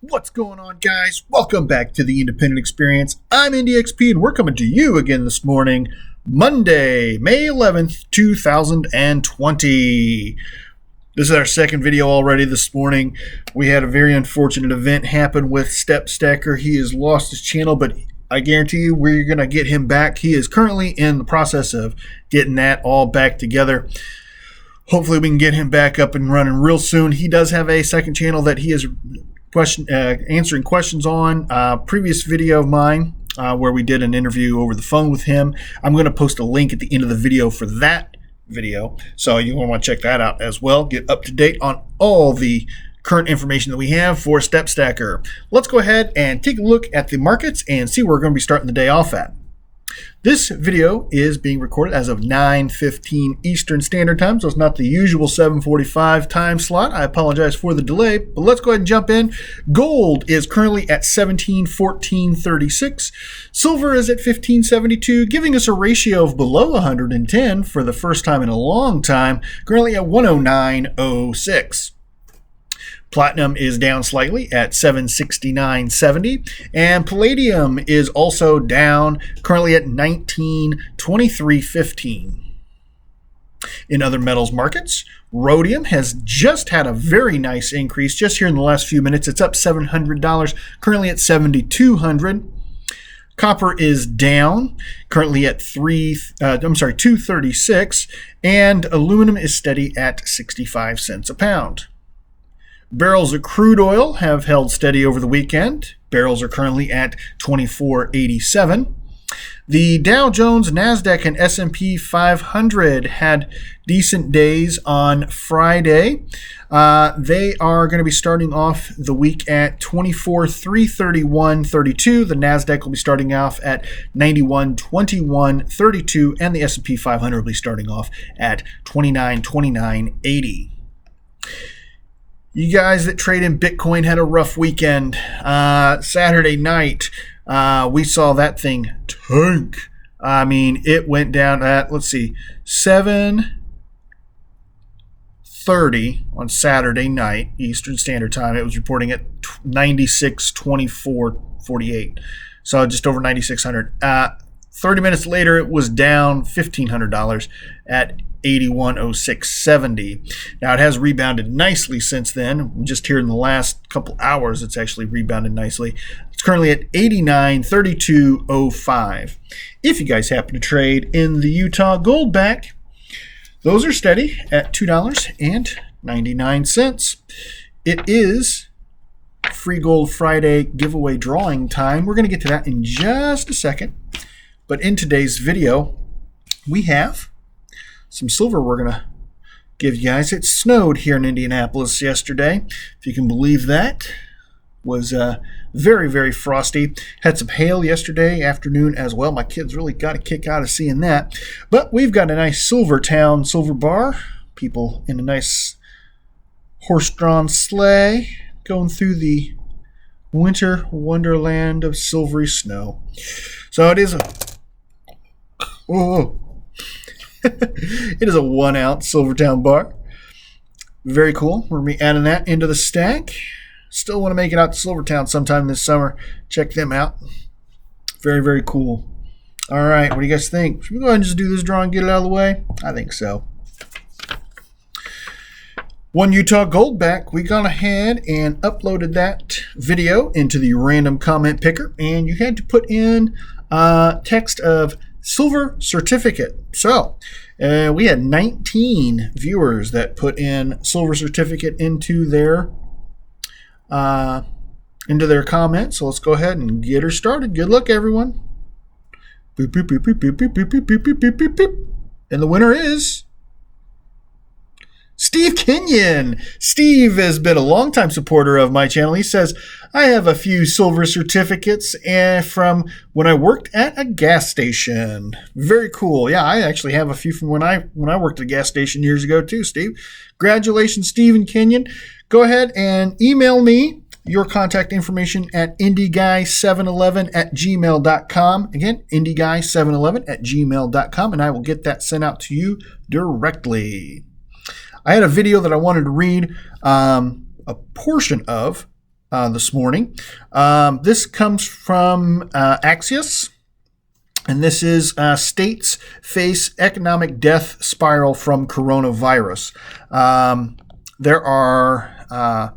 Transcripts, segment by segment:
What's going on, guys? Welcome back to the Independent Experience. I'm Indy XP, and we're coming to you again this morning, Monday, May 11th, 2020. This is our second video already this morning. We had a very unfortunate event happen with Step Stacker. He has lost his channel, but I guarantee you we're going to get him back. He is currently in the process of getting that all back together. Hopefully we can get him back up and running real soon. He does have a second channel that he is answering questions on. Previous video of mine where we did an interview over the phone with him. I'm going to post a link at the end of the video for that video, so you want to check that out as well. Get up to date on all the current information that we have for Step Stacker. Let's go ahead and take a look at the markets and see where we're going to be starting the day off at. This video is being recorded as of 9:15 Eastern Standard Time, so it's not the usual 7:45 time slot. I apologize for the delay, but let's go ahead and jump in. Gold is currently at $17.1436. Silver is at $15.72, giving us a ratio of below 110 for the first time in a long time, currently at 109.06. Platinum is down slightly at $769.70, and palladium is also down, currently at $1923.15. In other metals markets, rhodium has just had a very nice increase just here in the last few minutes. It's up $700, currently at $7,200. Copper is down, currently at $236, and aluminum is steady at 65 cents a pound. Barrels of crude oil have held steady over the weekend. Barrels are currently at $24.87. The Dow Jones, NASDAQ, and S&P 500 had decent days on Friday. They are going to be starting off the week at 24,331.32. The NASDAQ will be starting off at 91,21.32, and the S&P 500 will be starting off at 29,29.80. You guys that trade in Bitcoin had a rough weekend. Saturday night, we saw that thing tank. I mean, it went down at, let's see, 7:30 on Saturday night, Eastern Standard Time. It was reporting at 96.24.48, so just over 9,600. 30 minutes later, it was down $1,500 at 81.0670. Now it has rebounded nicely since then. Just here in the last couple hours, it's actually rebounded nicely. It's currently at 89.3205. If you guys happen to trade in the Utah Gold back, those are steady at $2.99. It is Free Gold Friday giveaway drawing time. We're going to get to that in just a second. But in today's video, we have some silver we're going to give you guys. It snowed here in Indianapolis yesterday, if you can believe that. It was very, very frosty. Had some hail yesterday afternoon as well. My kids really got a kick out of seeing that. But we've got a nice SilverTowne silver bar. People in a nice horse-drawn sleigh going through the winter wonderland of silvery snow. So it is a... Whoa. It is a 1 ounce SilverTowne bar. Very cool. We're going to be adding that into the stack. Still want to make it out to SilverTowne sometime this summer. Check them out. Very, very cool. All right. What do you guys think? Should we go ahead and just do this draw and get it out of the way? I think so. One Utah Gold back. We gone ahead and uploaded that video into the random comment picker, and you had to put in text of silver certificate. So we had 19 viewers that put in silver certificate into their comment. So let's go ahead and get her started. Good luck, everyone. Boop, boop, boop, boop, boop, boop, boop, boop, boop, boop, boop, boop. And the winner is Steve Kenyon. Steve has been a longtime supporter of my channel. He says, I have a few silver certificates from when I worked at a gas station. Very cool. Yeah, I actually have a few from when I worked at a gas station years ago too, Steve. Congratulations, Steve and Kenyon. Go ahead and email me your contact information at indyguy711@gmail.com. Again, indyguy711@gmail.com, and I will get that sent out to you directly. I had a video that I wanted to read a portion of this morning. This comes from Axios. And this is states face economic death spiral from coronavirus. There are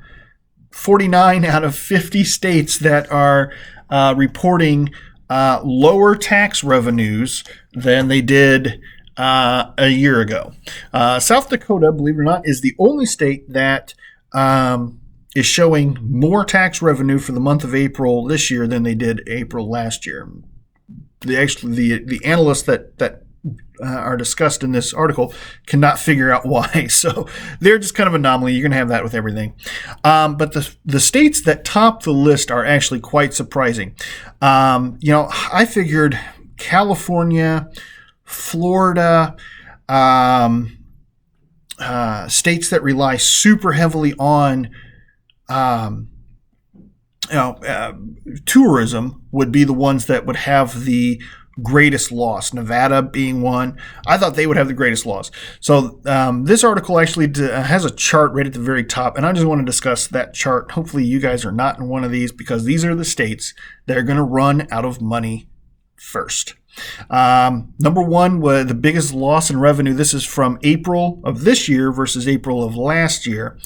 49 out of 50 states that are reporting lower tax revenues than they did a year ago. South Dakota, believe it or not, is the only state that is showing more tax revenue for the month of April this year than they did April last year. The analysts that are discussed in this article cannot figure out why. So they're just kind of an anomaly. You're going to have that with everything. But the states that top the list are actually quite surprising. I figured California, Florida, states that rely super heavily on tourism would be the ones that would have the greatest loss. Nevada being one. I thought they would have the greatest loss. So this article actually has a chart right at the very top, and I just want to discuss that chart. Hopefully you guys are not in one of these, because these are the states that are going to run out of money first. Number one was the biggest loss in revenue. This is from April of this year versus April of last year.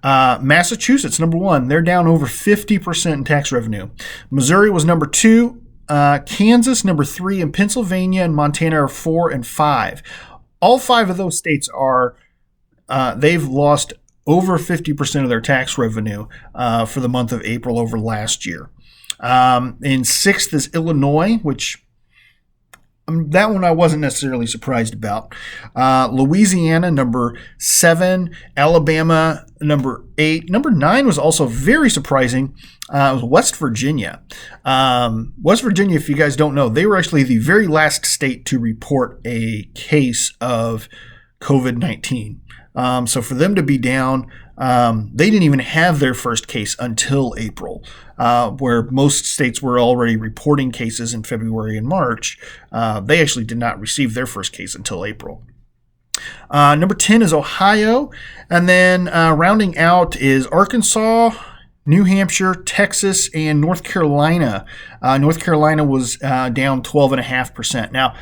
Massachusetts, number one, they're down over 50% in tax revenue. Missouri was number two. Kansas, number three, and Pennsylvania and Montana are 4 and 5. All 5 of those states they've lost over 50% of their tax revenue for the month of April over last year. In 6th is Illinois, which that one I wasn't necessarily surprised about. Louisiana, number 7. Alabama, number 8. Number 9 was also very surprising. It was West Virginia. West Virginia, if you guys don't know, they were actually the very last state to report a case of COVID-19. So for them to be down, they didn't even have their first case until April, where most states were already reporting cases in February and March. They actually did not receive their first case until April. Number 10 is Ohio. And then rounding out is Arkansas, New Hampshire, Texas, and North Carolina. North Carolina was down 12.5%. Now,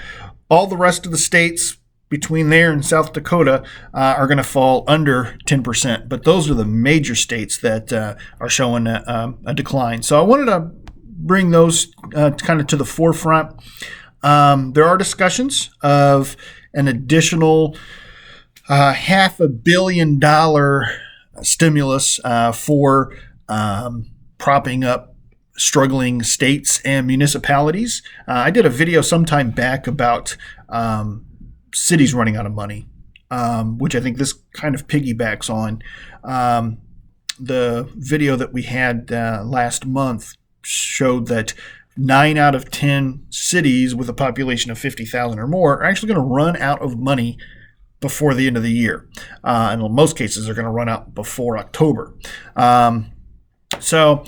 all the rest of the states between there and South Dakota are going to fall under 10%. But those are the major states that are showing a decline. So I wanted to bring those kind of to the forefront. There are discussions of an additional $500 million stimulus for propping up struggling states and municipalities. I did a video sometime back about cities running out of money, which I think this kind of piggybacks on. The video that we had last month showed that 9 out of 10 cities with a population of 50,000 or more are actually going to run out of money before the end of the year. And in most cases, they're going to run out before October. So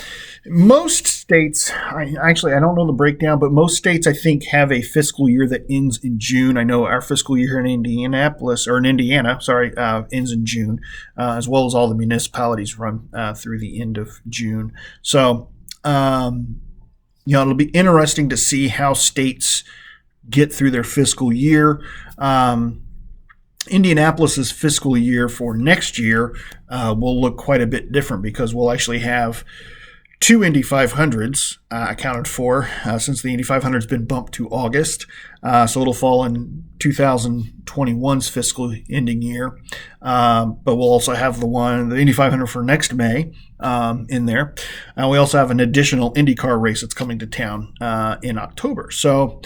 most states, I don't know the breakdown, but most states I think have a fiscal year that ends in June. I know our fiscal year here in Indiana, ends in June, as well as all the municipalities run through the end of June. So, it'll be interesting to see how states get through their fiscal year. Indianapolis's fiscal year for next year will look quite a bit different, because we'll actually have 2 Indy 500s accounted for since the Indy 500 has been bumped to August. So it'll fall in 2021's fiscal ending year. But we'll also have the Indy 500 for next May in there. We also have an additional IndyCar race that's coming to town in October. So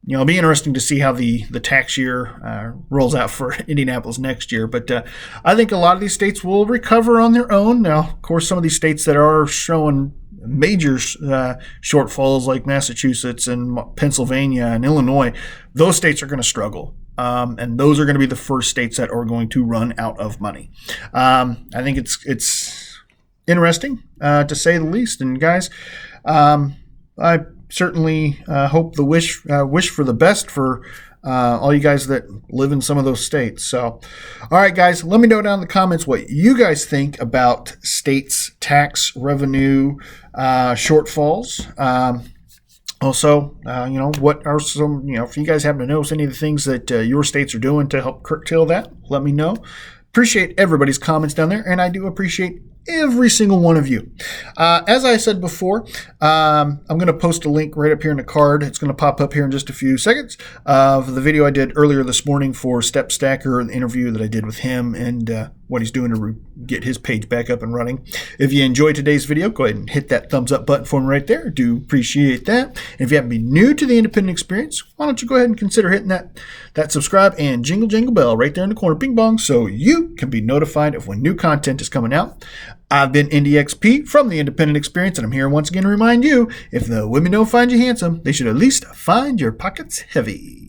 it'll be interesting to see how the tax year rolls out for Indianapolis next year. But I think a lot of these states will recover on their own. Now, of course, some of these states that are showing major shortfalls, like Massachusetts and Pennsylvania and Illinois, those states are going to struggle. And those are going to be the first states that are going to run out of money. I think it's interesting, to say the least. And guys, I certainly hope wish for the best for all you guys that live in some of those states. So, all right, guys, let me know down in the comments what you guys think about states' tax revenue shortfalls. Also, what are some, if you guys happen to notice any of the things that your states are doing to help curtail that, let me know. Appreciate everybody's comments down there, and I do appreciate every single one of you. As I said before, I'm going to post a link right up here in the card. It's going to pop up here in just a few seconds of the video I did earlier this morning for Step Stacker, the interview that I did with him and what he's doing to get his page back up and running. If you enjoyed today's video, go ahead and hit that thumbs up button for me right there. I do appreciate that. And if you happen to be new to the independent experience, why don't you go ahead and consider hitting that subscribe and jingle bell right there in the corner, bing bong, so you can be notified of when new content is coming out. I've been Indy XP from the Independent Experience, and I'm here once again to remind you, if the women don't find you handsome, they should at least find your pockets heavy.